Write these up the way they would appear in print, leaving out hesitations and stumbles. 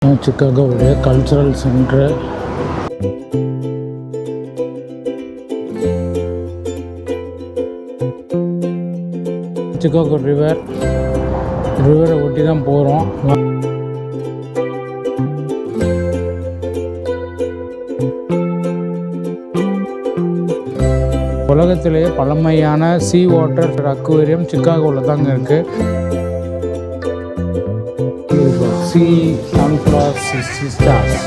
சிக்காகோவுடைய cultural centre. Chicago ரிவரை ஒட்டி தான் போகிறோம். உலகத்திலேயே பழமையான சீ வாட்டர் அக்வேரியம் சிக்காகோவில் தாங்க இருக்குது. Sea sunflower sea stars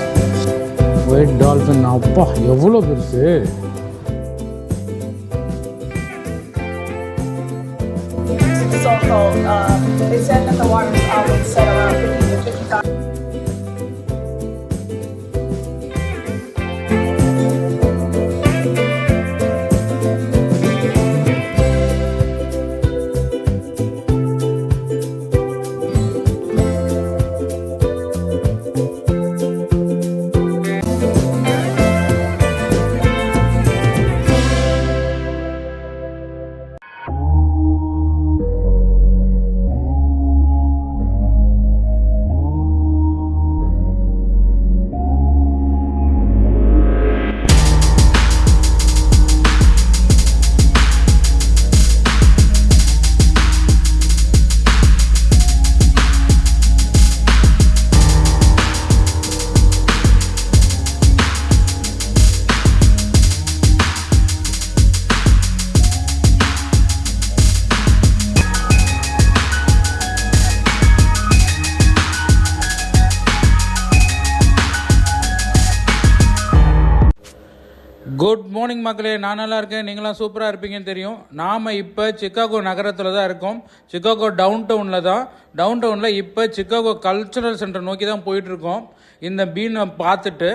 white dolphin. அப்பா எவ்வளோ பெருசு! So cold. They said that the water is always set around 50 to 55. Good morning மக்களே, நான் நல்லா இருக்கேன். நீங்களாம் சூப்பராக இருப்பீங்கன்னு தெரியும். நாம் இப்போ சிக்காகோ நகரத்தில் தான் இருக்கோம். சிக்காகோ டவுன் டவுனில் இப்போ சிக்காகோ கல்ச்சுரல் சென்டர் நோக்கி தான் போயிட்டுருக்கோம். இந்த பீனை பார்த்துட்டு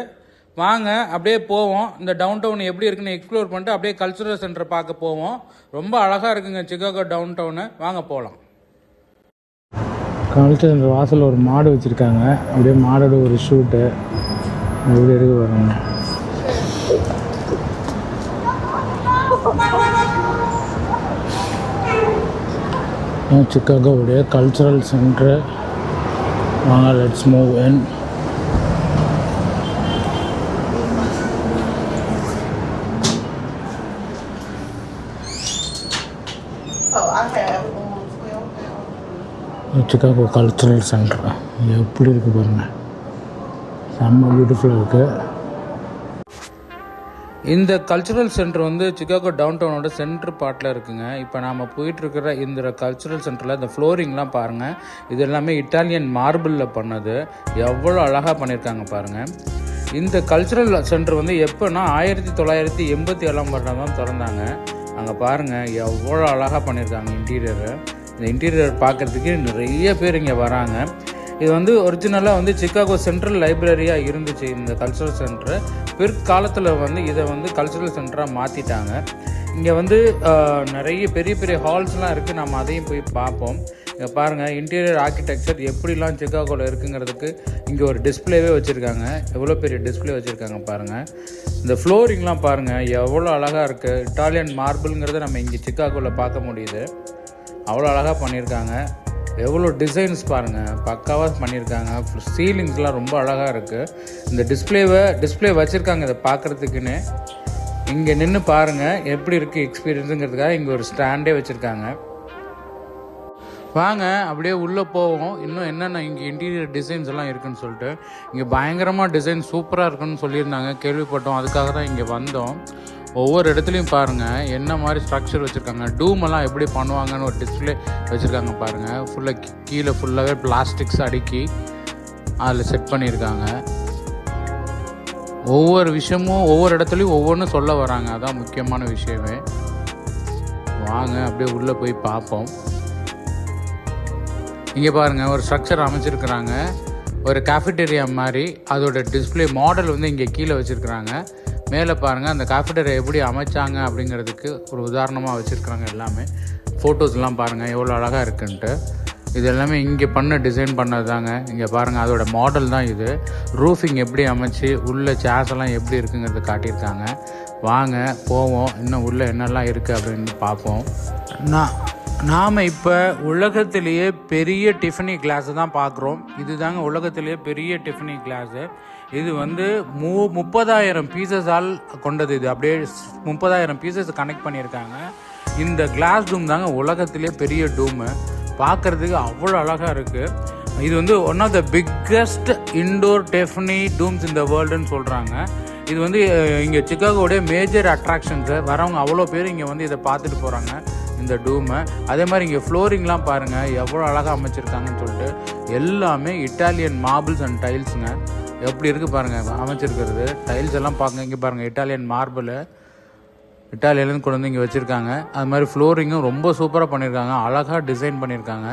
வாங்க அப்படியே போவோம். இந்த டவுன் எப்படி இருக்குன்னு எக்ஸ்ப்ளோர் பண்ணிட்டு அப்படியே கல்ச்சுரல் சென்டர் பார்க்க போவோம். ரொம்ப அழகாக இருக்குங்க சிக்காகோ டவுன். வாங்க போகலாம். கல்ச்சுரல் சென்டர் வாசலில் ஒரு மாடு வச்சுருக்காங்க. அப்படியே மாடோட ஒரு ஷூட்டு எப்படி இருக்கு பாருங்க. சிக்காகோவுடைய கல்ச்சுரல் சென்டர். வாங்க let's move in. Chicago cultural centre எப்படி இருக்குது பாருங்கள், செம்ம பியூட்டிஃபுல்லாக இருக்குது. இந்த கல்ச்சுரல் சென்டர் வந்து சிக்காகோ டவுனோட சென்டர் பார்ட்டில் இருக்குங்க. இப்போ நாம் போயிட்டுருக்கிற இந்த கல்ச்சுரல் சென்டரில் இந்த ஃப்ளோரிங்லாம் பாருங்கள். இது எல்லாமே இட்டாலியன் மார்பிளில் பண்ணது. எவ்வளோ அழகாக பண்ணியிருக்காங்க பாருங்கள். இந்த கல்ச்சுரல் சென்டர் வந்து எப்போனா 1987 வருடம் தான் திறந்தாங்க. அங்கே பாருங்கள் எவ்வளோ அழகாக பண்ணியிருக்காங்க இன்டீரியரு. இந்த இன்டீரியர் பார்க்குறதுக்கு நிறைய பேர் இங்கே வராங்க. இது வந்து ஒரிஜினலாக வந்து சிக்காகோ சென்ட்ரல் லைப்ரரியாக இருந்துச்சு இந்த கல்ச்சுரல் சென்டரு. பிற்காலத்தில் வந்து இதை வந்து கல்ச்சுரல் சென்டராக மாற்றிட்டாங்க. இங்கே வந்து நிறைய பெரிய பெரிய ஹால்ஸ்லாம் இருக்குது. நம்ம அதையும் போய் பார்ப்போம். இங்கே பாருங்கள் இன்டீரியர் ஆர்கிடெக்சர் எப்படிலாம் சிக்காகோவில் இருக்குங்கிறதுக்கு இங்கே ஒரு டிஸ்பிளேவே வச்சுருக்காங்க. எவ்வளோ பெரிய டிஸ்பிளே வச்சுருக்காங்க பாருங்கள். இந்த ஃப்ளோரிங்லாம் பாருங்கள் எவ்வளோ அழகாக இருக்குது. இட்டாலியன் மார்பிள்ங்கிறத நம்ம இங்கே சிக்காகோவில் பார்க்க முடியுது. அவ்வளோ அழகாக பண்ணியிருக்காங்க. எவ்வளோ டிசைன்ஸ் பாருங்கள், பக்காவாக பண்ணியிருக்காங்க. சீலிங்ஸ்லாம் ரொம்ப அழகாக இருக்குது. இந்த டிஸ்பிளே வச்சுருக்காங்க இதை பார்க்குறதுக்குன்னு. இங்கே நின்று பாருங்கள் எப்படி இருக்குது எக்ஸ்பீரியன்ஸுங்கிறதுக்காக இங்கே ஒரு ஸ்டாண்டே வச்சுருக்காங்க. வாங்க அப்படியே உள்ளே போவோம். இன்னும் என்னென்ன இங்கே இன்டீரியர் டிசைன்ஸ் எல்லாம் இருக்குதுன்னு சொல்லிட்டு. இங்கே பயங்கரமாக டிசைன் சூப்பராக இருக்குன்னு சொல்லியிருந்தாங்க, கேள்விப்பட்டோம். அதுக்காக தான் இங்கே வந்தோம். ஒவ்வொரு இடத்துலையும் பாருங்கள் என்ன மாதிரி ஸ்ட்ரக்சர் வச்சுருக்காங்க. டூமெல்லாம் எப்படி பண்ணுவாங்கன்னு ஒரு டிஸ்பிளே வச்சுருக்காங்க பாருங்கள். ஃபுல்லாக கீழே ஃபுல்லாகவே பிளாஸ்டிக்ஸ் அடுக்கி அதில் செட் பண்ணியிருக்காங்க. ஒவ்வொரு விஷயமும் ஒவ்வொரு இடத்துலையும் ஒவ்வொன்றும் சொல்ல வராங்க. அதான் முக்கியமான விஷயமே. வாங்க அப்படியே உள்ளே போய் பார்ப்போம். இங்கே பாருங்கள் ஒரு ஸ்ட்ரக்சர் அமைச்சிருக்கிறாங்க, ஒரு கேஃபிடேரியா மாதிரி. அதோட டிஸ்பிளே மாடல் வந்து இங்கே கீழே வச்சுருக்குறாங்க. மேலே பாருங்கள் அந்த கேஃபிடேரியா எப்படி அமைச்சாங்க அப்படிங்கிறதுக்கு ஒரு உதாரணமாக வச்சுருக்குறாங்க. எல்லாமே ஃபோட்டோஸ்லாம் பாருங்கள் எவ்வளோ அழகாக இருக்குன்ட்டு. இது எல்லாமே இங்கே டிசைன் பண்ணது தாங்க. இங்கே பாருங்கள் அதோட மாடல் தான் இது. ரூஃபிங் எப்படி அமைச்சு உள்ள சேர்ஸ் எல்லாம் எப்படி இருக்குங்கிறது காட்டியிருக்காங்க. வாங்க போவோம், இன்னும் உள்ளே என்னெல்லாம் இருக்குது அப்படின்னு பார்ப்போம். நாம் இப்போ உலகத்திலேயே பெரிய டிஃபனி கிளாஸை தான் பார்க்குறோம். இது தாங்க உலகத்திலேயே பெரிய டிஃபனி கிளாஸு. இது வந்து 30,000 பீசஸால் கொண்டது. இது அப்படியே 30,000 பீசஸ் கனெக்ட் பண்ணியிருக்காங்க. இந்த கிளாஸ் டூம் தாங்க உலகத்திலே பெரிய டூமு. பார்க்குறதுக்கு அவ்வளோ அழகாக இருக்குது. இது வந்து one of the biggest indoor Tiffany domes இந்த வேர்ல்டுன்னு சொல்கிறாங்க. இது வந்து இங்கே சிக்காகோடைய மேஜர் அட்ராக்ஷன்ஸு. வரவங்க அவ்வளோ பேர் இங்கே வந்து இதை பார்த்துட்டு போகிறாங்க இந்த டூமை. அதே மாதிரி இங்கே ஃப்ளோரிங்லாம் பாருங்கள் எவ்வளோ அழகாக அமைச்சிருக்காங்கன்னு சொல்லிட்டு. எல்லாமே இட்டாலியன் மார்பிள்ஸ் அண்ட் டைல்ஸுங்க. எப்படி இருக்குது பாருங்கள் அமைச்சிருக்கிறது. டைல்ஸ் எல்லாம் பார்க்குங்க. இங்கே பாருங்கள் இட்டாலியன் மார்பிள் இட்டாலியிலேருந்து கொண்டு வந்து இங்கே வச்சுருக்காங்க. அது மாதிரி ஃப்ளோரிங்கும் ரொம்ப சூப்பராக பண்ணியிருக்காங்க. அழகாக டிசைன் பண்ணியிருக்காங்க.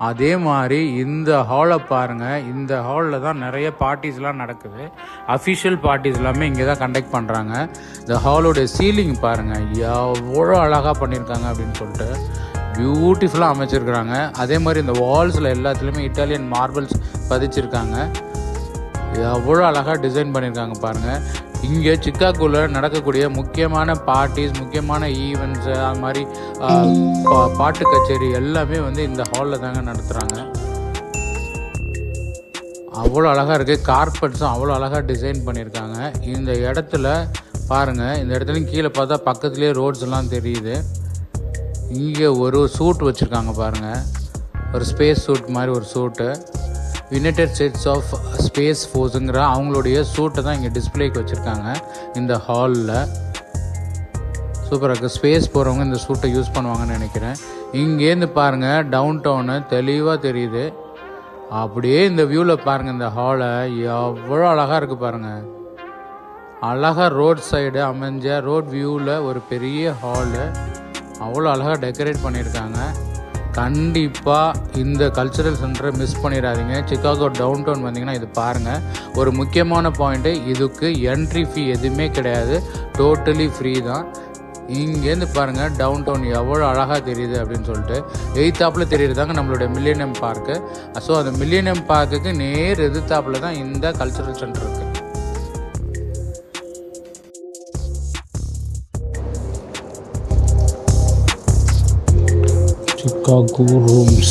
அதே மாதிரி இந்த ஹாலை பாருங்கள். இந்த ஹாலில் தான் நிறைய பார்ட்டிஸ்லாம் நடக்குது. அஃபிஷியல் பார்ட்டிஸ் எல்லாமே இங்கே தான் கண்டக்ட் பண்ணுறாங்க. இந்த ஹாலோடைய சீலிங் பாருங்கள் எவ்வளோ அழகாக பண்ணியிருக்காங்க அப்படின்னு சொல்லிட்டு. பியூட்டிஃபுல்லாக அமைச்சிருக்கிறாங்க. அதே மாதிரி இந்த வால்ஸில் எல்லாத்துலேயுமே இட்டாலியன் மார்பிள்ஸ் பதிச்சிருக்காங்க. எவ்வளோ அழகாக டிசைன் பண்ணியிருக்காங்க பாருங்கள். இங்கே சிக்காகோவில் நடக்கக்கூடிய முக்கியமான பார்ட்டிஸ், முக்கியமான ஈவெண்ட்ஸு, அது மாதிரி பாட்டு கச்சேரி எல்லாமே வந்து இந்த ஹாலில் தாங்க நடத்துகிறாங்க. அவ்வளோ அழகாக இருக்குது. கார்பெட்ஸும் அவ்வளோ அழகாக டிசைன் பண்ணியிருக்காங்க. இந்த இடத்துல பாருங்கள். இந்த இடத்துலையும் கீழே பார்த்தா பக்கத்துலேயே ரோட்ஸ் எல்லாம் தெரியுது. இங்கே ஒரு சூட் வச்சுருக்காங்க பாருங்கள். ஒரு ஸ்பேஸ் சூட் மாதிரி ஒரு சூட்டு. யுனைடெட் ஸ்டேட்ஸ் ஆஃப் ஸ்பேஸ் ஃபோர்ஸுங்கிற அவங்களுடைய சூட்டை தான் இங்கே டிஸ்பிளேக்கு வச்சுருக்காங்க இந்த ஹாலில். சூப்பராக இருக்குது. ஸ்பேஸ் போகிறவங்க இந்த சூட்டை யூஸ் பண்ணுவாங்கன்னு நினைக்கிறேன். இங்கேருந்து பாருங்கள் டவுன் டவுனு தெளிவாக தெரியுது. அப்படியே இந்த வியூவில் பாருங்கள் இந்த ஹாலை எவ்வளோ அழகாக இருக்குது பாருங்கள். அழகாக ரோட் சைடு அமைஞ்ச ரோட் வியூவில் ஒரு பெரிய ஹாலு. அவ்வளோ அழகாக டெக்கரேட் பண்ணியிருக்காங்க. கண்டிப்பாக இந்த கல்ச்சுரல் சென்டரை மிஸ் பண்ணிடாதீங்க. சிக்காகோ டவுன் டவுன் வந்தீங்கன்னா இது பாருங்கள். ஒரு முக்கியமான பாயிண்ட்டு, இதுக்கு என்ட்ரி ஃபீ எதுவுமே கிடையாது. டோட்டலி ஃப்ரீ தான். இங்கேருந்து பாருங்கள் டவுன் டவுன் எவ்வளோ அழகாக தெரியுது அப்படின்னு சொல்லிட்டு. எய்த்தாப்பில் தெரியுறதாங்க நம்மளுடைய மில்லேனியம் பார்க்கு. ஸோ அந்த மில்லேனியம் பார்க்குக்கு நேர் எதிர்த்தாப்பில் தான் இந்த கல்ச்சுரல் சென்டர் இருக்குது. Chicago rooms.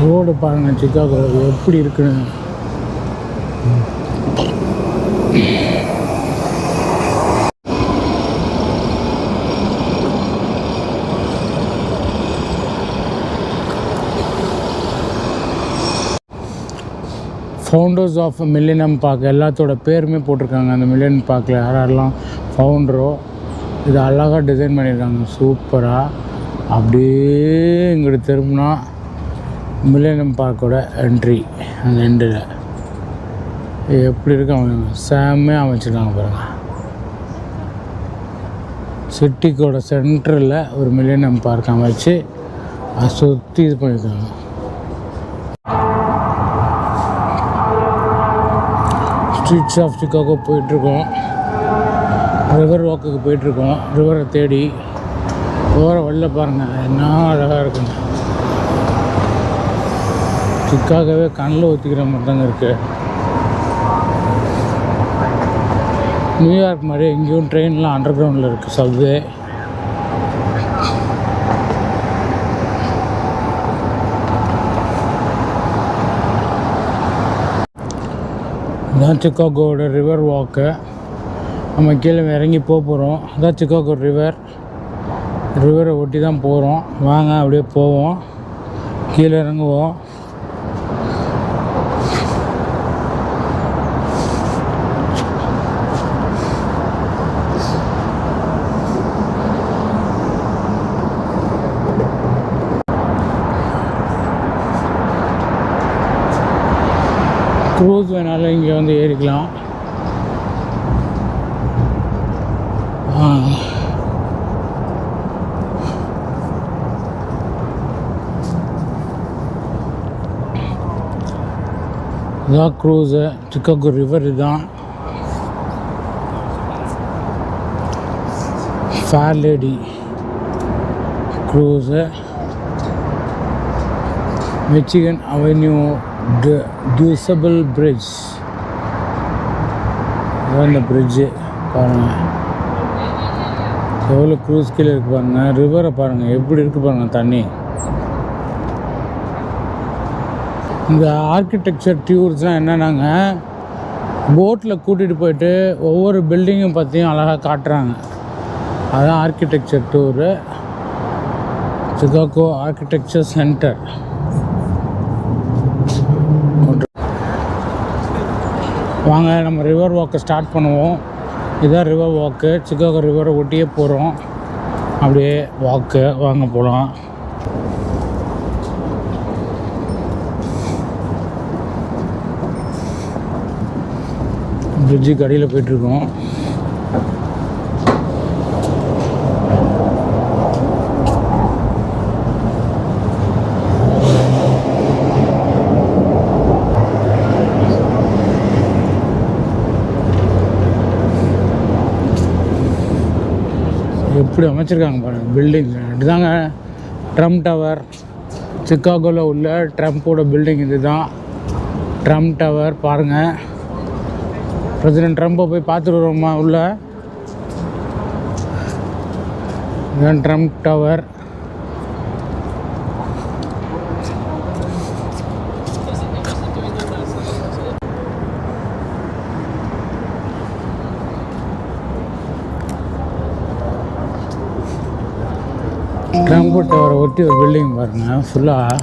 ரோடு பாருங்கள் சிக்காகோ எப்படி இருக்குன்னு. ஃபவுண்டர்ஸ் ஆஃப் மில்லேனியம் பார்க் எல்லாத்தோட பேருமே போட்டிருக்காங்க அந்த மில்லேனியம் பார்க்கில். யாரெல்லாம் ஃபவுண்டரோ இது அழகாக டிசைன் பண்ணியிருக்காங்க சூப்பராக. அப்படியே இங்கிட்டு திரும்பினா மில்லேனியம் பார்க்கோட என்ட்ரி அந்த எண்டில் எப்படி இருக்கு அவங்க செம்மையாக அமைச்சிருக்காங்க பாருங்கள். சிட்டிக்கோட சென்டரில் ஒரு மில்லேனியம் பார்க் அமைச்சு அதை சுற்றி இது பண்ணியிருக்காங்க. ஸ்ட்ரீட்ஸ் ஆஃப் சிக்காகோ போயிட்டுருக்கோம். ரிவர் வாக்குக்கு போயிட்டுருக்கோம். ரிவரை தேடி போகிற வழியில் பாருங்கள் என்ன அழகாக இருக்குங்க. சிக்காகவே கண்ணில் ஊற்றிக்கிற மாதிரி தாங்க இருக்குது. நியூயார்க் மாதிரி எங்கேயும் ட்ரெயின்லாம் அண்டர் கிரவுண்டில் இருக்குது. சப்வே இதுதான் சிக்காகோவோட ரிவர் வாக்கு. நம்ம கீழே இறங்கி போகிறோம். அதான் சிக்காகோ ரிவரை ஒட்டி தான் போகிறோம். வாங்க அப்படியே போவோம், கீழே இறங்குவோம். க்ரூஸ் வேணாலும் இங்கே வந்து ஏறிக்கலாம். இதான் க்ரூஸு, சிக்காகோ ரிவர். இதுதான் fair lady cruise. Michigan avenue DuSable bridge. இதுதான் இந்த பிரிட்ஜு பாருங்கள், எவ்வளோ க்ரூஸ் கீழே இருக்குது பாருங்கள். ரிவரை பாருங்கள் எப்படி இருக்குது பாருங்கள் தண்ணி. இந்த ஆர்கிடெக்சர் டூர்ஸ்லாம் என்னென்னாங்க, போட்டில் கூட்டிகிட்டு போயிட்டு ஒவ்வொரு பில்டிங்கும் பற்றியும் அழகாக காட்டுறாங்க. அதுதான் architecture tour. Chicago architecture centre. வாங்க நம்ம ரிவர் வாக்கை ஸ்டார்ட் பண்ணுவோம். இதுதான் ரிவர் வாக்கு. சிகாகோ ரிவரை ஒட்டியே போகிறோம். அப்படியே வாக்கு வாங்க போகலாம். பிரிட்ஜுக்கு அடியில் போயிட்டுருக்கோம். எப்படி அமைச்சிருக்காங்க பாருங்கள் பில்டிங். இதுதாங்க ட்ரம்ப் டவர். சிக்காகோவில் உள்ள ட்ரம்ப்போட பில்டிங் இது தான் ட்ரம்ப் டவர். பாருங்கள், பிரசிடென்ட் ட்ரம்ப்பை போய் பார்த்துட்டு வருவோமா உள்ள. இதுதான் ட்ரம்ப் டவர். ட்ரம்ப் டவரை ஒட்டி ஒரு பில்டிங் பாருங்கள். ஃபுல்லாக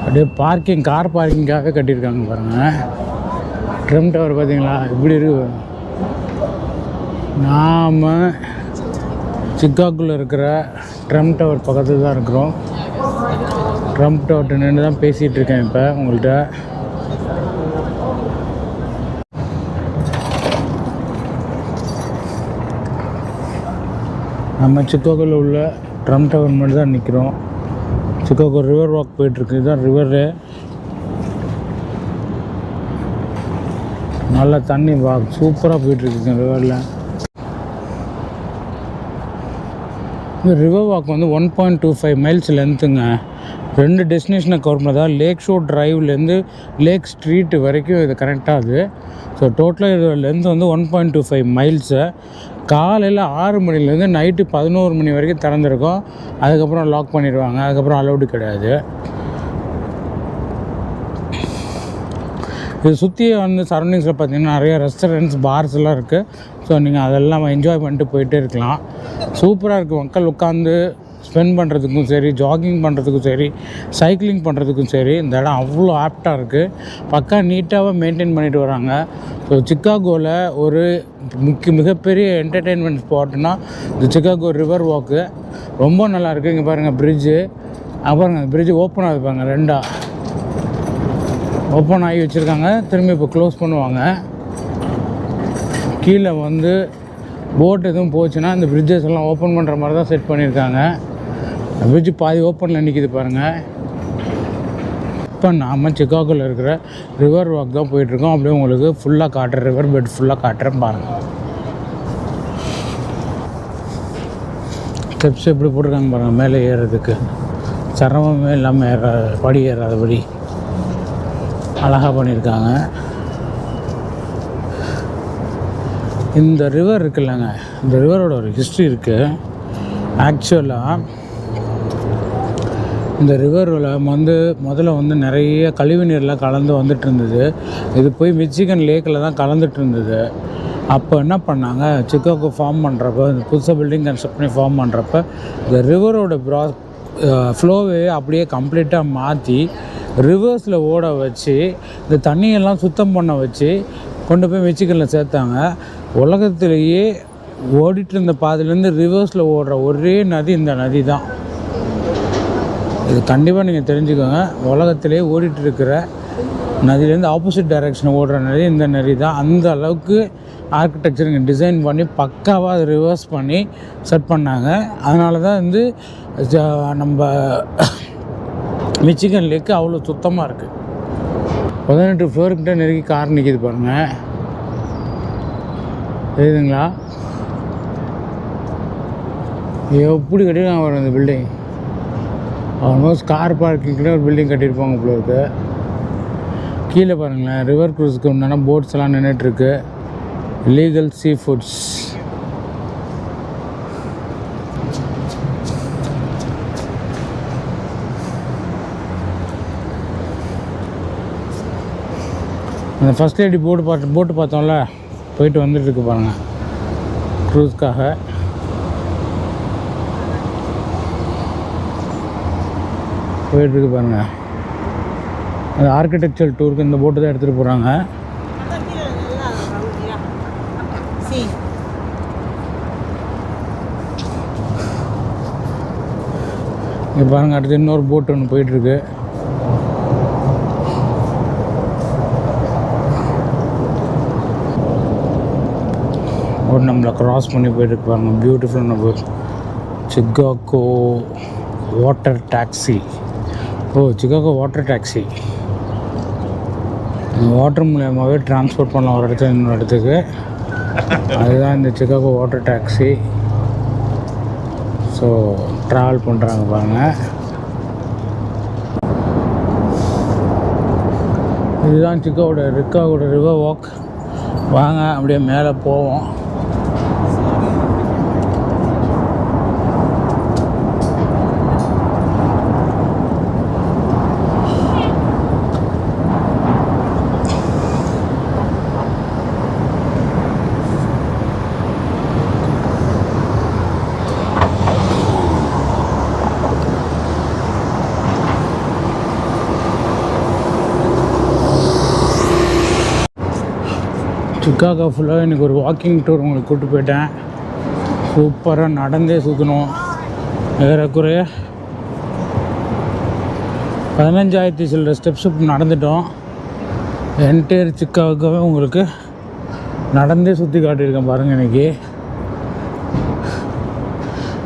அப்படியே பார்க்கிங், கார் பார்க்கிங்காக கட்டியிருக்காங்க பாருங்கள். ட்ரம்ப் டவர் பார்த்தீங்களா இப்படி இருக்கு. நாம் சிக்காகோவில் இருக்கிற ட்ரம்ப் டவர் பக்கத்தில் தான் இருக்கிறோம். ட்ரம்ப் டவர்கிட்ட நின்று தான் பேசிகிட்டு இருக்கேன் இப்போ உங்கள்கிட்ட. நம்ம சிக்காகோவில் உள்ள ட்ரம்ப் டவர் மட்டும் தான் நிற்கிறோம். சிக்காகோ ரிவர் வாக் போயிட்டுருக்கு. இதுதான் ரிவரு. நல்லா தண்ணி சூப்பராக போயிட்டுருக்குங்க ரிவரில். இந்த ரிவர் வாக் வந்து 1.25 மைல்ஸ் லென்த்துங்க. 2 டெஸ்டினேஷனை கவர் பண்ணதான். லேக் ஷோ ட்ரைவ்லேருந்து லேக் ஸ்ட்ரீட்டு வரைக்கும் இது கனெக்ட் ஆகுது. ஸோ டோட்டலாக இதோட லென்த் வந்து 1.25 மைல்ஸு. காலையில் 6 மணிலேருந்து நைட்டு 11 மணி வரைக்கும் திறந்துருக்கும். அதுக்கப்புறம் லாக் பண்ணிடுவாங்க. அதுக்கப்புறம் அலௌடு கிடையாது. இது சுற்றியே வந்து சரௌண்டிங்ஸில் பார்த்திங்கன்னா நிறைய ரெஸ்டாரண்ட்ஸ், பார்ஸ் எல்லாம் இருக்குது. ஸோ நீங்கள் அதெல்லாம் என்ஜாய் பண்ணிட்டு போயிட்டே இருக்கலாம். சூப்பராக இருக்குது. மக்கள் உட்காந்து ஸ்பெண்ட் பண்ணுறதுக்கும் சரி, ஜாகிங் பண்ணுறதுக்கும் சரி, சைக்கிளிங் பண்ணுறதுக்கும் சரி, இந்த இடம் அவ்வளோ ஆப்டாக இருக்குது. பக்கா நீட்டாக மெயின்டைன் பண்ணிட்டு வராங்க. ஸோ சிக்காகோவில் ஒரு மிகப்பெரிய என்டர்டெயின்மெண்ட் ஸ்பாட்னா இந்த சிக்காகோ ரிவர் வாக்கு. ரொம்ப நல்லாயிருக்கு. இங்கே பாருங்கள் பிரிட்ஜு. அப்புறம் அந்த பிரிட்ஜு ஓப்பன் ஆகுது பாருங்கள். 2 ஓப்பன் ஆகி வச்சுருக்காங்க. திரும்பி இப்போ க்ளோஸ் பண்ணுவாங்க. கீழே வந்து போட் எதுவும் போச்சுன்னா இந்த பிரிட்ஜஸ் எல்லாம் ஓப்பன் பண்ணுற மாதிரி தான் செட் பண்ணியிருக்காங்க. பிரிட்ஜு பாதி ஓப்பனில் நிற்கிது பாருங்கள். இப்போ நாம் சிக்காகோவில் இருக்கிற ரிவர் வாக் தான் போயிட்டுருக்கோம். அப்படியே உங்களுக்கு ஃபுல்லாக காட்டுறேன், ரிவர் பெட் ஃபுல்லாக காட்டுறேன் பாருங்கள். ஸ்டெப்ஸ் எப்படி போட்டிருக்காங்க பாருங்கள். மேலே ஏறுறதுக்கு சிரமமே இல்லாமல் படி ஏறாதபடி அழகாக பண்ணியிருக்காங்க. இந்த ரிவர் இருக்குல்லங்க, இந்த ரிவரோட ஒரு ஹிஸ்ட்ரி இருக்குது. ஆக்சுவலாக இந்த ரிவரில் முதல்ல நிறைய கழிவு நீர்லாம் கலந்து வந்துட்டு இருந்தது. இது போய் மிச்சிகன் லேக்கில் தான் கலந்துட்டு இருந்தது. அப்போ என்ன பண்ணாங்க, சிக்காகோ ஃபார்ம் பண்ணுறப்ப, இந்த புதுசாக பில்டிங் கன்ஸ்ட்ரக்ட் பண்ணி ஃபார்ம் பண்ணுறப்ப இந்த ரிவரோட ஃப்ளோவே அப்படியே கம்ப்ளீட்டாக மாற்றி ரிவர்ஸில் ஓட வச்சு இந்த தண்ணியெல்லாம் சுத்தம் பண்ண வச்சு கொண்டு போய் மிச்சிகனில் சேர்த்தாங்க. உலகத்திலேயே ஓடிட்டு இருந்த பாதையிலேருந்து ரிவர்ஸில் ஓடுற ஒரே நதி இந்த நதி தான். இது கண்டிப்பாக நீங்கள் தெரிஞ்சுக்கோங்க. உலகத்திலே ஓடிட்டு இருக்கிற நதியிலேருந்து ஆப்போசிட் டைரெக்ஷன் ஓடுற நதி இந்த நதி தான். அந்த அளவுக்கு ஆர்கிடெக்சர் இங்கே டிசைன் பண்ணி பக்காவாக அதை ரிவர்ஸ் பண்ணி செட் பண்ணாங்க. அதனால தான் நம்ம மிச்சிகன் லேக்கு அவ்வளோ சுத்தமாக இருக்குது. 18 ஃப்ளோர்கிட்ட நெருங்கி கார் நிற்கிது பாருங்கள், தெரியுதுங்களா? எப்படி கட்டிருக்காங்க பாருங்கள் இந்த பில்டிங். ஆல்மோஸ்ட் கார் பார்க்கிங்கில் ஒரு பில்டிங் கட்டியிருப்பாங்க போல இருக்கு. கீழே பாருங்களேன், ரிவர் க்ரூஸுக்கு உண்டான போட்ஸ் எல்லாம் நின்றுட்டுருக்கு. Legal Sea Foods. அந்த ஃபஸ்ட் லேடி போட்டு பார்த்தோம்ல, போயிட்டு வந்துட்டுருக்கு பாருங்கள் க்ரூஸ்க்காக. போயிட்டுருக்கு பாருங்கள். அது ஆர்கிடெக்சர் டூருக்கு இந்த போட்டு தான் எடுத்துகிட்டு போகிறாங்க. இங்கே பாருங்கள், அடுத்து இன்னொரு போட்டு ஒன்று போயிட்டுருக்கு. ஒரு நம்மளை க்ராஸ் பண்ணி போயிட்டுருக்கு பாருங்கள். பியூட்டிஃபுல்லான boat. Chicago water taxi. Chicago water taxi. Water மூலியமாகவே ட்ரான்ஸ்போர்ட் பண்ணலாம் ஒரு இடத்துல இன்னொரு இடத்துக்கு. அதுதான் இந்த Chicago water taxi. So travel பண்ணுறாங்க பாருங்கள். இதுதான் சிக்காகோட ரிவர் வாக். வாங்க அப்படியே மேலே போவோம். சிக்காகோ ஃபுல்லாக எனக்கு ஒரு வாக்கிங் டூர் உங்களுக்கு கூப்பிட்டு போயிட்டேன். சூப்பராக நடந்தே சுற்றணும். ஏறக்குறைய 15,000 சில ஸ்டெப்ஸ் நடந்துட்டோம். என்டையர் சிக்காகோவே உங்களுக்கு நடந்தே சுற்றி காட்டியிருக்கேன் பாருங்கள். இன்றைக்கி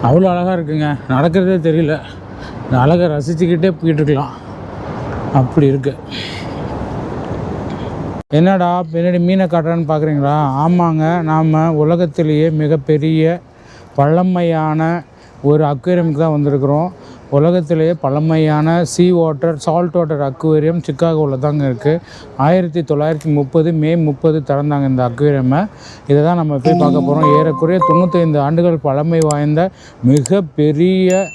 அவ்வளோ அழகாக இருக்குங்க. நடக்கிறதே தெரியல. இந்த அழகை ரசிச்சுக்கிட்டே போயிட்டுருக்கலாம், அப்படி இருக்குது. என்னடா பின்னாடி மீனை காட்டுறான்னு பார்க்குறீங்களா? ஆமாங்க, நாம் உலகத்திலேயே மிகப்பெரிய பழமையான ஒரு அக்வேரியமுக்கு தான் வந்திருக்கிறோம். உலகத்திலேயே பழமையான சால்ட் வாட்டர் அக்வேரியம் சிக்காகோவில் தாங்க இருக்குது. 1930 மே 30 திறந்தாங்க இந்த அக்வேரியமை. இதை தான் நம்ம போய் பார்க்க போகிறோம். ஏறக்குறைய 95 ஆண்டுகள் பழமை வாய்ந்த மிகப்பெரிய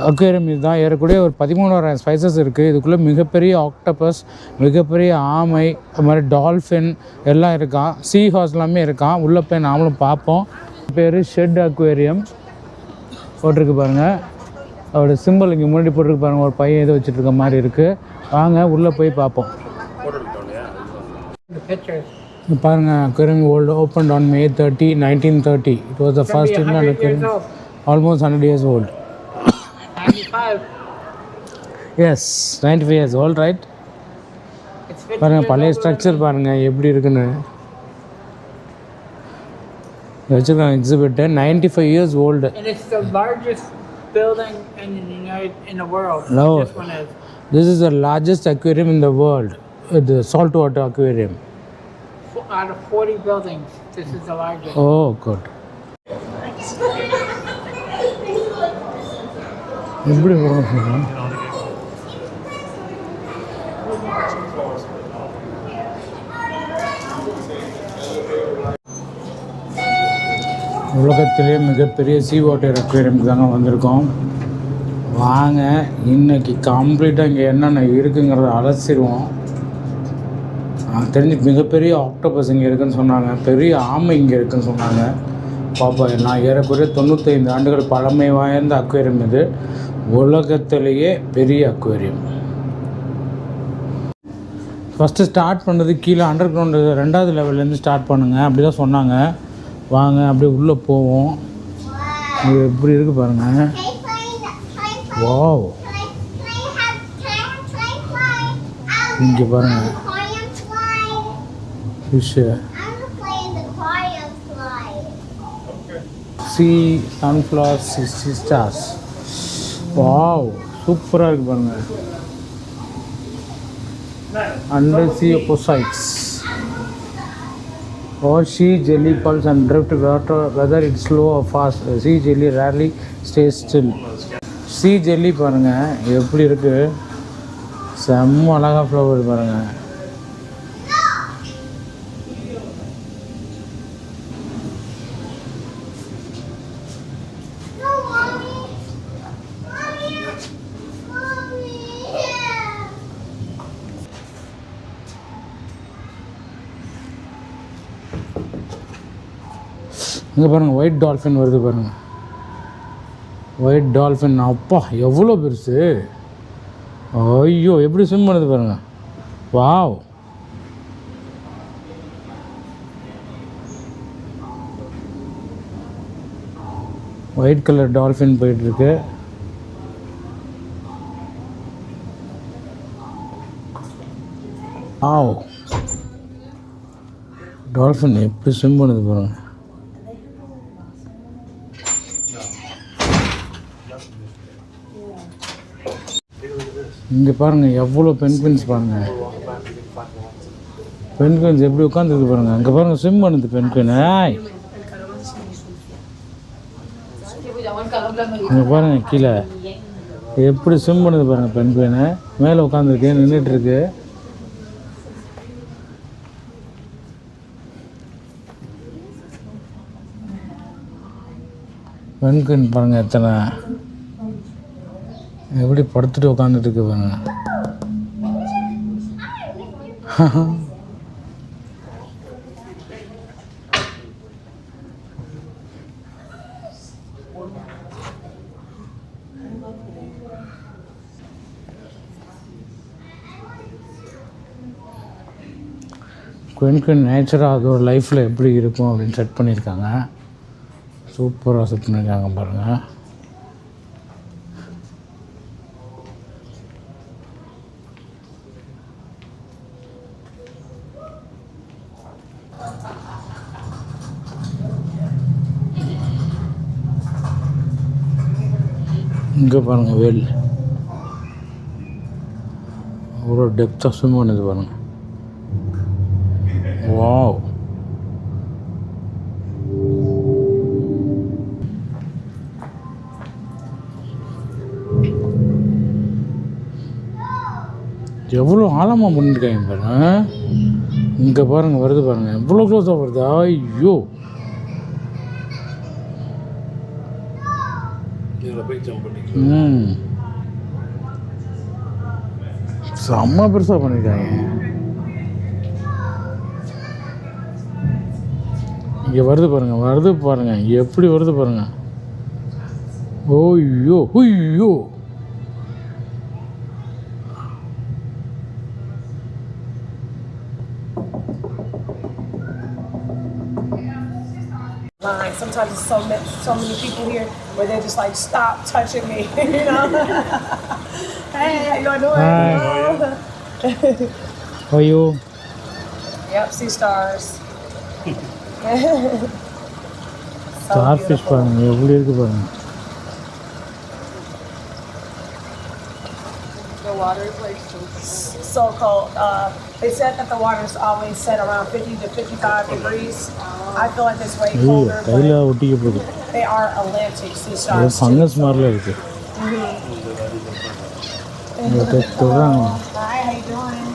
அக்வேரியம் இது தான். ஏறக்கூடிய ஒரு 13,000 ஸ்பைசஸ் இருக்குது. இதுக்குள்ளே மிகப்பெரிய ஆக்டோபஸ், மிகப்பெரிய ஆமை, அது மாதிரி டால்ஃபின் எல்லாம் இருக்கான். சீ ஹார்ஸ் எல்லாமே இருக்கான். உள்ளே போய் நாமளும் பார்ப்போம். பேர் ஷெட் அக்வேரியம் போட்டிருக்கு பாருங்கள். அதோட சிம்பிள் இங்கே முன்னாடி போட்டிருக்கு பாருங்கள். ஒரு பையன் எதை வச்சுட்ருக்க மாதிரி இருக்குது. வாங்க உள்ளே போய் பார்ப்போம். பாருங்கள், aquarium opened on May 30, 1930. It was the first inland aquarium. Almost 100 years old. 95. Yes, 95 years old, right? பாருங்கள் பழைய ஸ்ட்ரக்சர் பாருங்கள் எப்படி இருக்குன்னு வச்சுருக்காங்க. Exhibit 95 years old. And it's the largest building in the world. No, this one is. This is the largest aquarium in the world, the saltwater aquarium. Out of 40 buildings, this is the largest. Oh, good. எப்படி வரும்? உலகத்திலே மிகப்பெரிய sea water aquarium தாங்க வந்திருக்கோம். வாங்க இன்னைக்கு கம்ப்ளீட்டாக இங்கே என்னென்ன இருக்குங்கிறத அலசிடுவோம். தெரிஞ்சு மிகப்பெரிய ஆக்டோபஸ் இங்கே இருக்குதுன்னு சொன்னாங்க, பெரிய ஆமை இங்கே இருக்குதுன்னு சொன்னாங்க. பாப்பா நான் ஏறக்குறைய 95 ஆண்டுகள் பழமை வாய்ந்த அக்வேரியம் இது, உலகத்திலேயே பெரிய அக்வேரியம். ஃபஸ்ட்டு ஸ்டார்ட் பண்ணுறது கீழே அண்டர் கிரவுண்டு 2வது லெவல்லேருந்து ஸ்டார்ட் பண்ணுங்கள் அப்படி தான் சொன்னாங்க. வாங்க அப்படியே உள்ளே போவோம். இது எப்படி இருக்குது பாருங்கள். வாவ், இங்கே பாருங்கள் ஃபிஷ்ஷு, சன்ஃப்ளவர் சிஸ்டர்ஸ். வாவ், சூப்பராக இருக்குது பாருங்கள். Under C opposites or sea jelly pulse and drift water, whether it's slow or fast. Sea jelly rarely stays still. sea jelly பாருங்கள் எப்படி இருக்குது, செம்ம அழகாக ஃப்ளவர் பாருங்கள். இங்கே பாருங்கள் ஒயிட் டால்ஃபின் வருது பாருங்கள். ஒயிட் டால்ஃபின் அப்பா எவ்வளோ பெருசு. ஐயோ எப்படி ஸ்விம் பண்ணுது பாருங்கள். வாவ், ஒயிட் கலர் டால்ஃபின் போயிட்டுருக்கு. ஆவ், டால்ஃபின் எப்படி ஸ்விம் பண்ணுது பாருங்கள். இங்கே பாருங்கள் எவ்வளோ பென்குயின்ஸ் பாருங்கள். பென்குயின்ஸ் எப்படி உட்காந்துருக்கு பாருங்கள். அங்கே பாருங்கள் ஸ்விம் பண்ணுது பென்குயின். இங்கே பாருங்கள் கீழே எப்படி ஸ்விம் பண்ணுது பாருங்கள். பென்குயினை மேலே உட்காந்துருக்கு, நின்றுட்டுருக்கு. பென்குயின் பாருங்கள் எத்தனை எப்படி படுத்துட்டு உட்காந்துட்டு இருக்கு பாருங்க. குயின் நேச்சராக அது ஒரு லைஃப்பில் எப்படி இருக்கும் அப்படின்னு செட் பண்ணியிருக்காங்க. சூப்பராக செட் பண்ணியிருக்காங்க பாருங்கள். இங்கே பாருங்கள் வேல் அவ்வளோ டெப்த்தாக ஸ்விம் பண்ணுது பாருங்கள். வாவ், எவ்வளோ ஆழமாக பண்ணியிருக்காங்க பாருங்கள். இங்கே பாருங்கள் வருது பாருங்கள், எவ்வளோ க்ளோஸாக வருது. ஐயோ செம்ம பெருசாக பண்ணியிருக்காங்க. இங்கே வருது பாருங்கள் எப்படி வருது பாருங்கள். ஓய்யோ ஐயோ, line. Sometimes there's so many people here where they're just like, stop touching me, you know. Hey, how you doing? Hi. How are you? Yep, sea stars. Starfish பாருங்க எப்படி இருக்கு பாருங்க. The water is like so cold. They said that the water is always set around 50 to 55 degrees. I feel like it's way colder. கையில ஒட்டிக்க போகுது. They are Atlantic sea stars. Fungus மாதிரில இருக்கு. தொடுறாங்க. Hi, how you doing?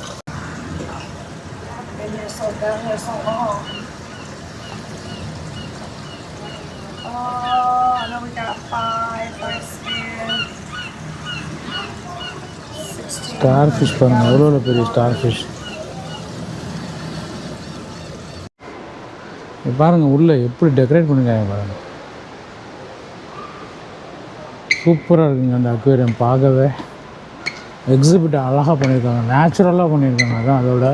Been here so long. Oh, I know we got 5 right here. Star fish பாருங்கள், எவ்வளோ பெரிய star fish. பாருங்கள் உள்ளே எப்படி டெக்கரேட் பண்ணிருக்காங்க பாருங்கள். சூப்பராக இருக்குங்க அந்த அக்வேரியம் பார்க்கவே. எக்ஸிபிட் அழகாக பண்ணியிருக்காங்க, நேச்சுரலாக பண்ணியிருக்காங்க. அதான் அதோட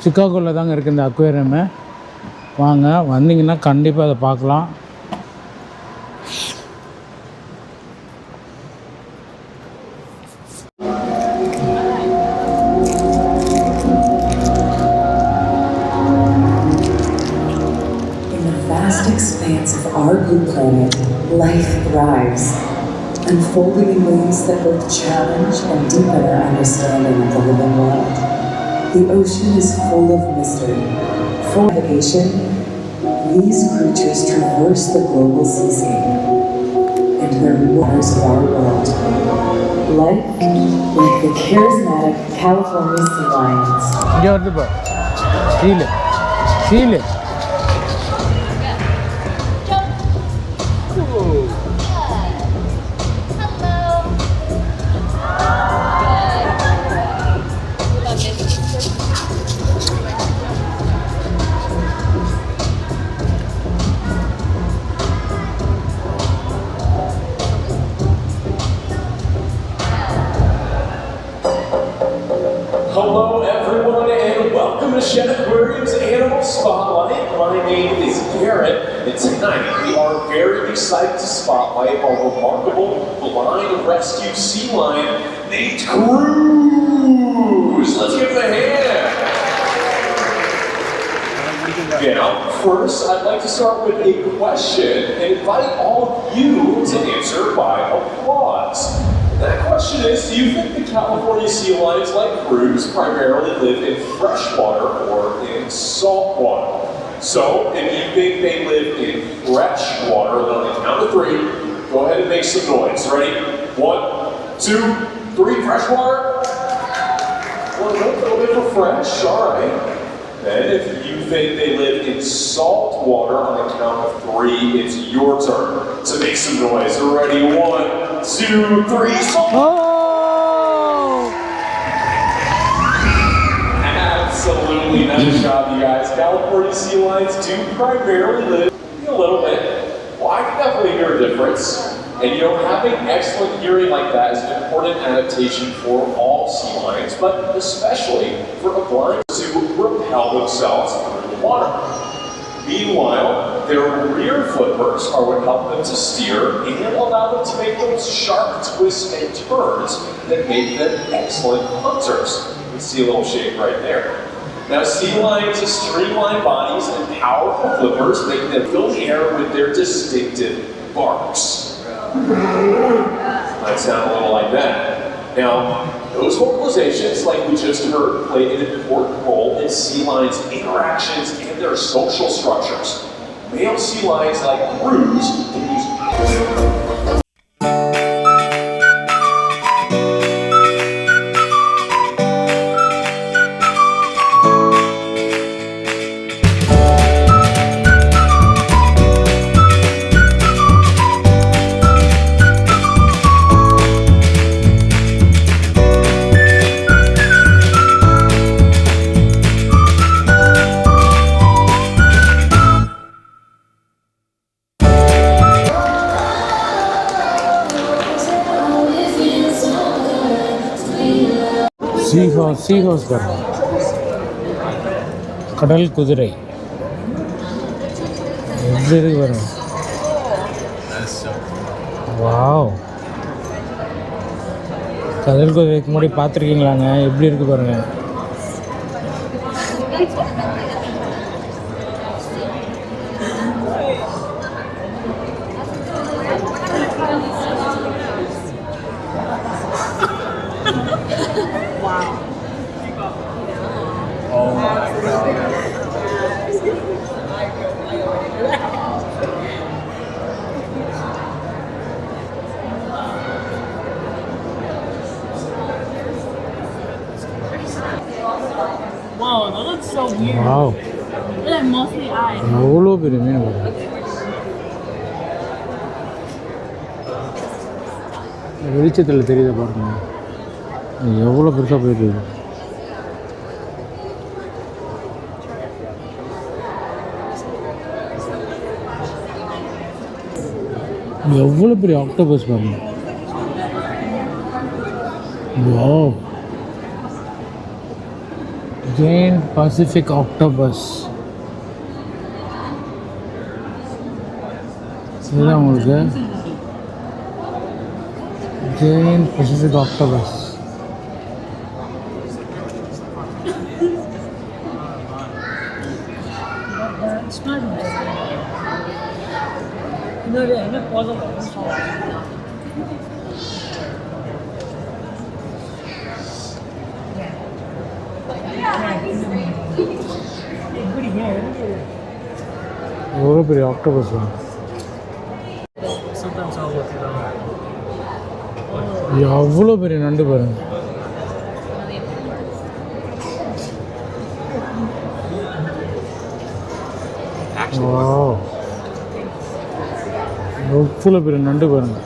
சிக்காகோவில் தாங்க இருக்குது இந்த அக்வேரியமு. வாங்க, வந்தீங்கன்னா கண்டிப்பாக அதை பார்க்கலாம். Expanse of our blue planet, life thrives, unfolding in ways that both challenge and deepen our understanding of the living world. The ocean is full of mystery. For navigation, these creatures traverse the global seascape and the waters of our world. Life, like the charismatic California sea lions. Feel it. Hello everyone and welcome to Shed Aquarium's Animal Spotlight. My name is Garrett and tonight we are very excited to spotlight our remarkable blind rescue sea lion named Cruz. Let's give him a hand. Now, first I'd like to start with a question and invite all of you to answer by applause. That question is, do you think the California sea lions like Cruz primarily live in freshwater or in saltwater? So, if you think they live in freshwater, then on the count of 3, go ahead and make some noise. Ready? 1, 2, 3, freshwater? Well, a little bit for fresh, all right. Then if you think they live in salt water, on the count of 3, it's your turn to make some noise. Ready? 1, 2, 3. Oh! Absolutely, nice job, you guys. California sea lions do primarily live a little bit. Well, I can definitely hear a difference. And you know, having excellent hearing like that is an important adaptation for all sea lions, but especially for a blind to propel themselves through the water. Meanwhile, their rear flippers are what help them to steer and allow them to make those sharp twists and turns that make them excellent hunters. You see a little shape right there. Now, sea lions' streamlined bodies and powerful flippers make them fill the air with their distinctive barks. Might sound a little like that. Now, those vocalizations, like we just heard, play an important role in sea lions' interactions and their social structures. Male sea lions like Cruz can use seahorse பாருங்க, கடல் குதிரை எப்படி இருக்கு பாருங்க. Wow, கடல் குதிரைக்கு முன்னாடி பார்த்துருக்கீங்களாங்க? எப்படி இருக்கு பாருங்க. Whoa, that looks so weird. Wow, They're like mostly eyes. எவ்வளோ பெரிய மீன் பாருங்க. வெளிச்சத்தில் தெரியுது பாருங்க, எவ்வளோ பெருசாக போயிருக்கு. எவ்வளோ பெரிய ஆக்டோபஸ் பாருங்க. Wow, Jain Pacific octopus. இதுதான் உங்களுக்கு ஜெயின் பசிபிக் ஆக்டோபஸ். எவ்வளோ பெரிய ஆக்டோபஸ். எவ்வளோ பெரிய நண்டு பாருங்க. எவ்வளோ பெரிய நண்டு பாருங்க.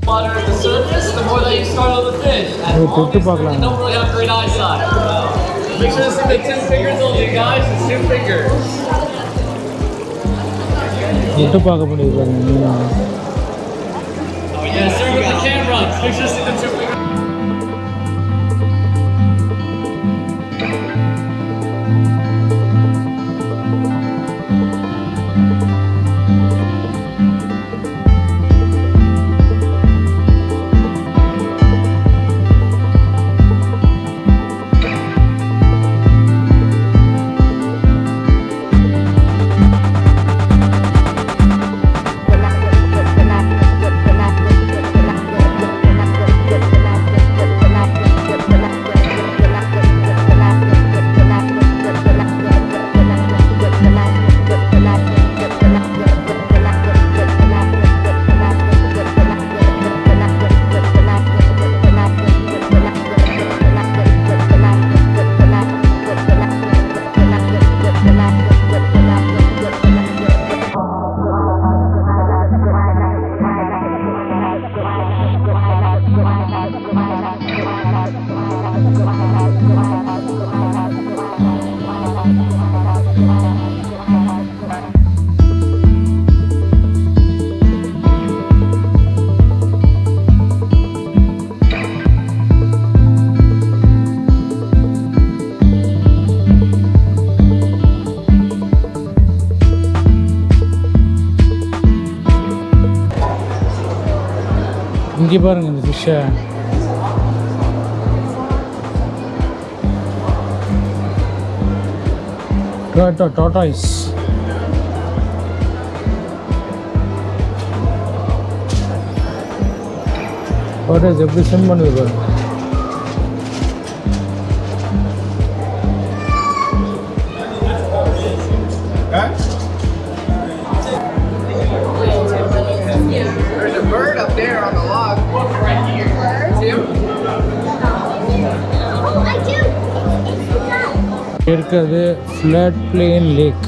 Water at the surface, the more that you startle the fish. At தொட்டு longest, பார்க்கலாம். they don't really have great eyesight. Make sure to see the 2 fingers on you guys. It's 2 fingers. தொட்டு பார்க்க முடியுது பாருங்க. Yeah, start with the camera. Make sure to see the 2 fingers. இங்கே பாருங்க இந்த ஃபிஷ்ஷை. டாட்டாய்ஸ். டாட்டாய்ஸ் எப்படி ஸ்விம் பண்ணுது பாருங்க. There's a bird up there on the log. Right here. See him? Oh, I do. இருக்கிறது ஃப்ளட் பிளேன் லேக்.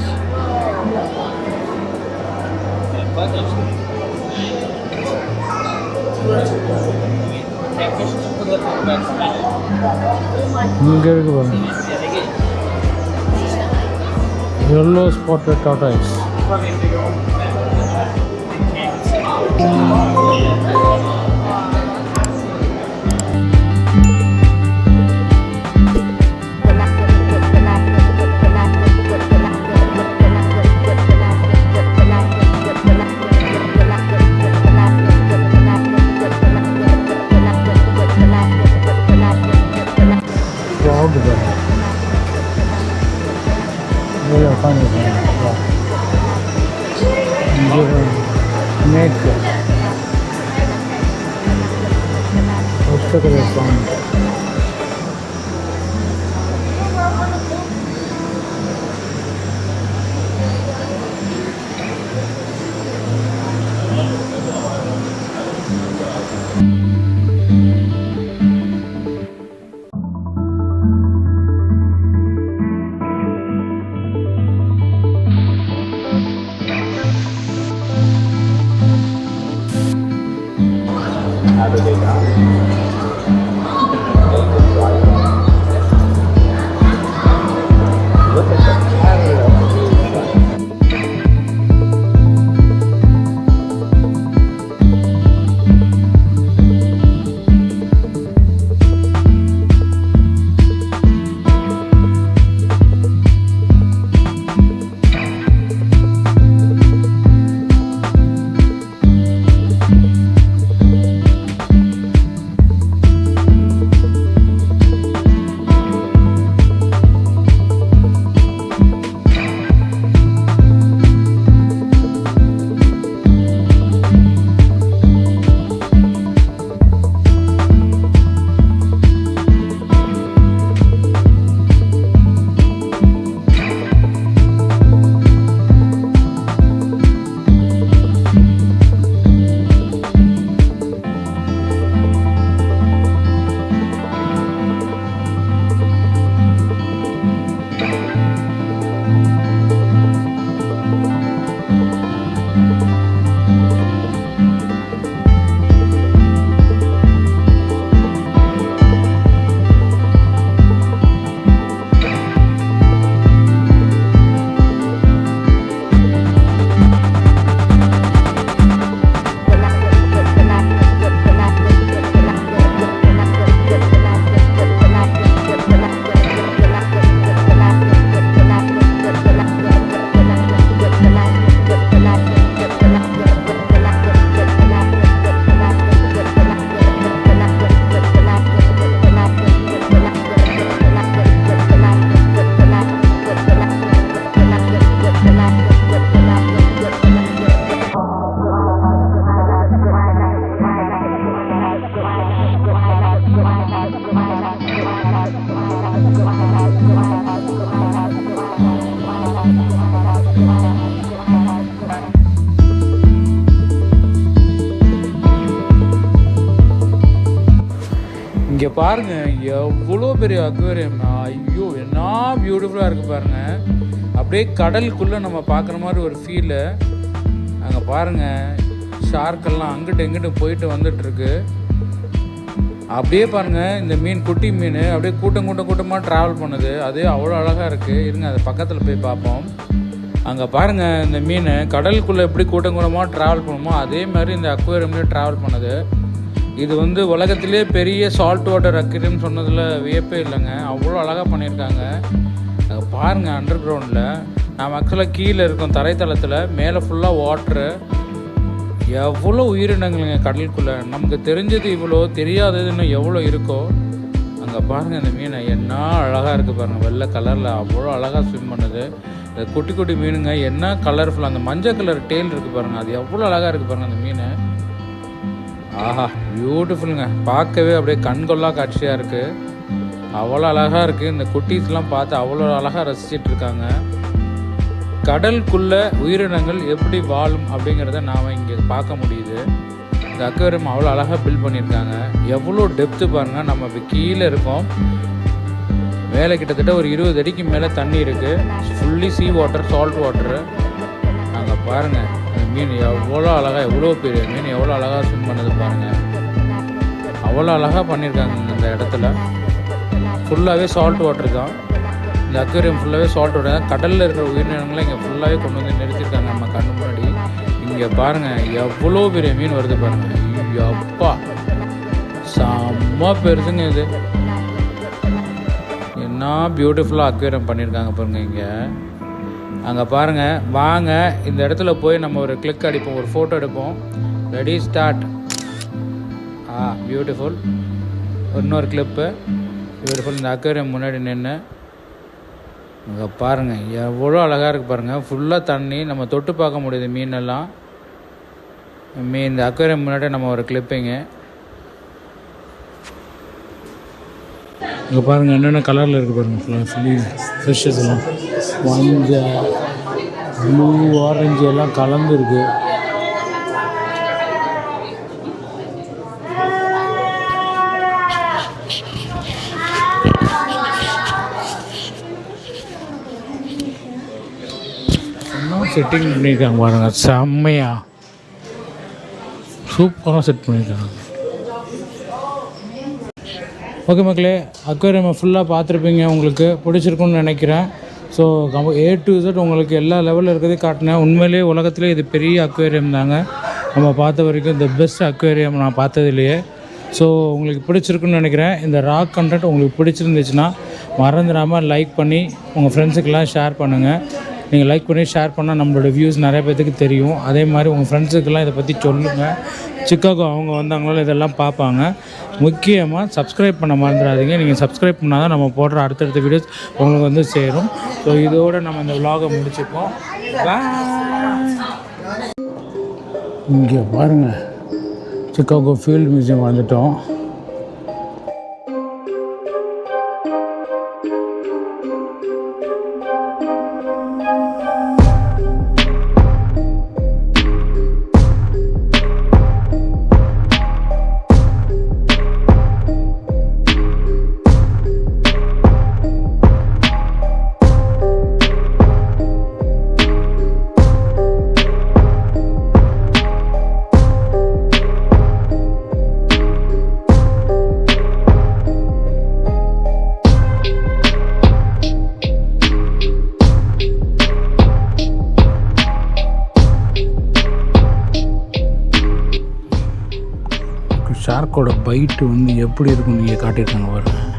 இங்கே இருக்கு பாருங்க, yellow spotted tortoise. இதில் உட்காந்துருக்கேன். மேற்கு ஒத்தக்கலை பாம்பு. இங்கே பாருங்க எவ்வளோ பெரிய அக்வேரியம். ஐயோ என்ன பியூட்டிஃபுல்லாக இருக்குது பாருங்க. அப்படியே கடலுக்குள்ளே நம்ம பார்க்குற மாதிரி ஒரு ஃபீலு. அங்கே பாருங்கள் ஷார்க்கெல்லாம் அங்கிட்டு எங்கிட்டு போயிட்டு வந்துட்டுருக்கு. அப்படியே பாருங்கள் இந்த மீன் குட்டி மீன் அப்படியே கூட்டமாக ட்ராவல் பண்ணுது. அது அவ்வளோ அழகாக இருக்குது. இருங்க அதை பக்கத்தில் போய் பார்ப்போம். அங்கே பாருங்கள் இந்த மீன் கடலுக்குள்ளே எப்படி கூட்டமாக ட்ராவல் பண்ணுமோ அதே மாதிரி இந்த அக்வேரியம்லேயே ட்ராவல் பண்ணுது. இது வந்து உலகத்திலே பெரிய சால்ட் வாட்டர் அக்வேரியம் சொன்னதில் வியப்பே இல்லைங்க. அவ்வளோ அழகாக பண்ணியிருக்காங்க. பாருங்கள் அண்டர் கிரவுண்டில் நாம் ஆக்சுவலாக கீழே இருக்கோம் தரைத்தளத்தில், மேலே ஃபுல்லாக வாட்ரு. எவ்வளோ உயிரினங்களுங்க கடலுக்குள்ளே. நமக்கு தெரிஞ்சது இவ்வளோ, தெரியாதது இன்னும் எவ்வளோ இருக்கோ. அங்கே பாருங்கள் இந்த மீனை என்ன அழகாக இருக்குது பாருங்கள். வெள்ளை கலரில் அவ்வளோ அழகாக ஸ்விம் பண்ணுது. இந்த குட்டி குட்டி மீனுங்க என்ன கலர்ஃபுல்லாக. அந்த மஞ்சள் கலர் டெயில் இருக்குது பாருங்கள். அது எவ்வளோ அழகாக இருக்குது பாருங்கள் அந்த மீன். ஆஹா பியூட்டிஃபுல்லுங்க. பார்க்கவே அப்படியே கண்கொள்ளா காட்சியாக இருக்குது. அவ்வளோ அழகாக இருக்குது. இந்த குட்டீஸ்லாம் பார்த்து அவ்வளோ அழகாக ரசிச்சிட்டு இருக்காங்க. கடலுக்குள்ளே உயிரினங்கள் எப்படி வாழும் அப்படிங்கிறத நாம் இங்கே பார்க்க முடியுது. இந்த அக்வேரியம் அவ்வளோ அழகாக பில்ட் பண்ணியிருக்காங்க. எவ்வளோ டெப்த்து பாருங்கள். நம்ம இப்போ கீழே இருக்கோம். மேலே கிட்டத்தட்ட ஒரு 20 அடிக்கு மேலே தண்ணி இருக்குது. Fully sea water, salt water. அங்கே பாருங்கள் மீன் எவ்வளோ அழகாக, எவ்வளோ பெரிய மீன் எவ்வளோ அழகாக ஸ்விம் பண்ணுது பாருங்கள். அவ்வளோ அழகாக பண்ணியிருக்காங்க. இந்த இடத்துல ஃபுல்லாகவே சால்ட் வாட்டர் தான். இந்த அக்வேரியம் ஃபுல்லாகவே சால்ட் வாட்டர் தான். கடலில் இருக்கிற உயிரினங்களை இங்கே ஃபுல்லாகவே கொண்டு வந்து நிறுத்தியிருக்காங்க நம்ம கண்ணு முன்னாடி. இங்கே பாருங்கள் எவ்வளோ பெரிய மீன் வருது பாருங்கள். அப்பா செம்ம பெருசுங்க இது. என்ன பியூட்டிஃபுல்லாக அக்வேரியம் பண்ணியிருக்காங்க பாருங்கள் இங்கே. அங்கே பாருங்கள், வாங்க இந்த இடத்துல போய் நம்ம ஒரு கிளிக் அடிப்போம், ஒரு ஃபோட்டோ எடுப்போம். Ready start. பியூட்டிஃபுல். இன்னொரு கிளிப்பு பியூட்டிஃபுல். இந்த அக்வேரியம் முன்னாடி நின்று அங்கே பாருங்கள் எவ்வளோ அழகாக இருக்குது பாருங்கள். ஃபுல்லாக தண்ணி, நம்ம தொட்டு பார்க்க முடியுது மீனெல்லாம். இந்த அக்வேரியம் முன்னாடி நம்ம ஒரு கிளிப்பிங்க. இங்கே பாருங்கள் என்னென்ன கலரில் இருக்குது பாருங்கள். ஃபுல்லி ஃபிஷ்ஷஸ் எல்லாம் மஞ்சள், ப்ளூ, ஆரஞ்சு எல்லாம் கலந்துருக்கு. செட்டிங் பண்ணியிருக்காங்க பாருங்கள், செம்மையா சூப்பராக செட் பண்ணியிருக்காங்க. ஓகே மக்களே, அக்வேரியம் ஃபுல்லாக பார்த்துருப்பீங்க, உங்களுக்கு பிடிச்சிருக்குன்னு நினைக்கிறேன். ஸோ A to Z உங்களுக்கு எல்லா லெவலில் இருக்கிறதே காட்டினேன். உண்மையிலே உலகத்திலே இது பெரிய அக்வேரியம் தாங்க, நம்ம பார்த்த வரைக்கும் இந்த பெஸ்ட் அக்வேரியம் நான் பார்த்ததுலையே. ஸோ உங்களுக்கு பிடிச்சிருக்குன்னு நினைக்கிறேன். இந்த ராக் கண்டென்ட் உங்களுக்கு பிடிச்சிருந்துச்சுன்னா மறந்துடாமல் லைக் பண்ணி உங்கள் ஃப்ரெண்ட்ஸுக்கெல்லாம் ஷேர் பண்ணுங்கள். நீங்கள் லைக் பண்ணி ஷேர் பண்ணால் நம்மளோட வியூஸ் நிறைய பேர்த்துக்கு தெரியும். அதே மாதிரி உங்கள் ஃப்ரெண்ட்ஸுக்கெல்லாம் இதை பற்றி சொல்லுங்கள். சிக்காகோ அவங்க வந்தாங்களோ இதெல்லாம் பார்ப்பாங்க. முக்கியமாக சப்ஸ்கிரைப் பண்ண மறந்துடாதீங்க. நீங்கள் சப்ஸ்கிரைப் பண்ணால் தான் நம்ம போடுற அடுத்தடுத்த வீடியோஸ் உங்களுக்கு வந்து சேரும். ஸோ இதோடு நம்ம இந்த vlog-ஐ முடிச்சுப்போம். இங்கே பாருங்கள், சிக்காகோ ஃபீல்ட் மியூசியம் வந்துட்டோம். ஷார்க்கோட பைட்டு வந்து எப்படி இருக்குன்னு நீங்கள் காட்டியிருக்காங்க பாருங்கள்.